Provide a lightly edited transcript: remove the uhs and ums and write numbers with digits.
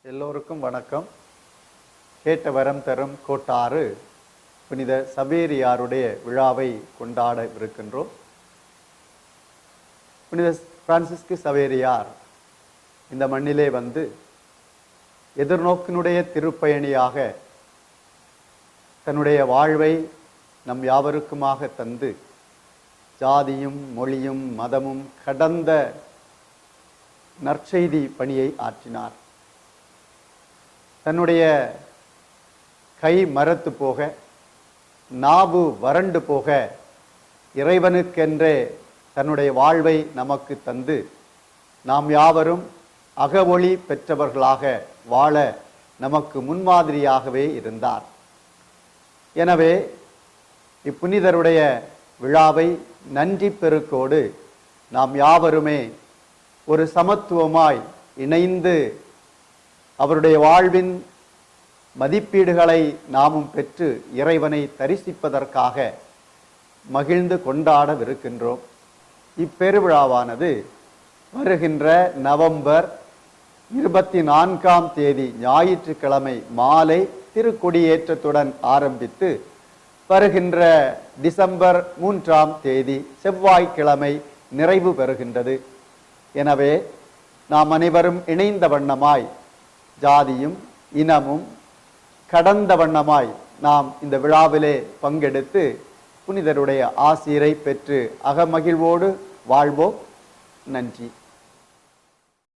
எல்லோருக்கும் வணக்கம். கேட்ட வரம் தரும் கோட்டாறு புனித சவேரியாருடைய விழாவை கொண்டாட இருக்கின்றோம். புனித பிரான்சிஸ்கு சவேரியார் இந்த மண்ணிலே வந்து எதிர்நோக்கினுடைய திருப்பயணியாக தன்னுடைய வாழ்வை நம் யாவருக்குமாக தந்து ஜாதியும் மொழியும் மதமும் கடந்த நற்செய்தி பணியை ஆற்றினார். தன்னுடைய கை மரத்து போக, நாவு வறண்டு போக, இறைவனுக்கென்றே தன்னுடைய வாழ்வை நமக்கு தந்து நாம் யாவரும் அகவொளி பெற்றவர்களாக வாழ நமக்கு முன்மாதிரியாகவே இருந்தார். எனவே இப்புனிதருடைய விழாவை நன்றி பெருக்கோடு நாம் யாவருமே ஒரு சமத்துவமாய் இணைந்து அவருடைய வாழ்வின் மதிப்பீடுகளை நாமும் பெற்று இறைவனை தரிசிப்பதற்காக மகிழ்ந்து கொண்டாடவிருக்கின்றோம். இப்பெருவிழாவானது வருகின்ற நவம்பர் 24 ஞாயிற்றுக்கிழமை மாலை திருக்கொடியேற்றத்துடன் ஆரம்பித்து வருகின்ற டிசம்பர் 3 செவ்வாய்க்கிழமை நிறைவு பெறுகின்றது. எனவே நாம் அனைவரும் இணைந்த வண்ணமாய், ஜாதியும் இனமும் கடந்த வண்ணமாய் நாம் இந்த விழாவிலே பங்கெடுத்து புனிதருடைய ஆசீரை பெற்று அகமகிழ்வோடு வாழ்வோம். நன்றி.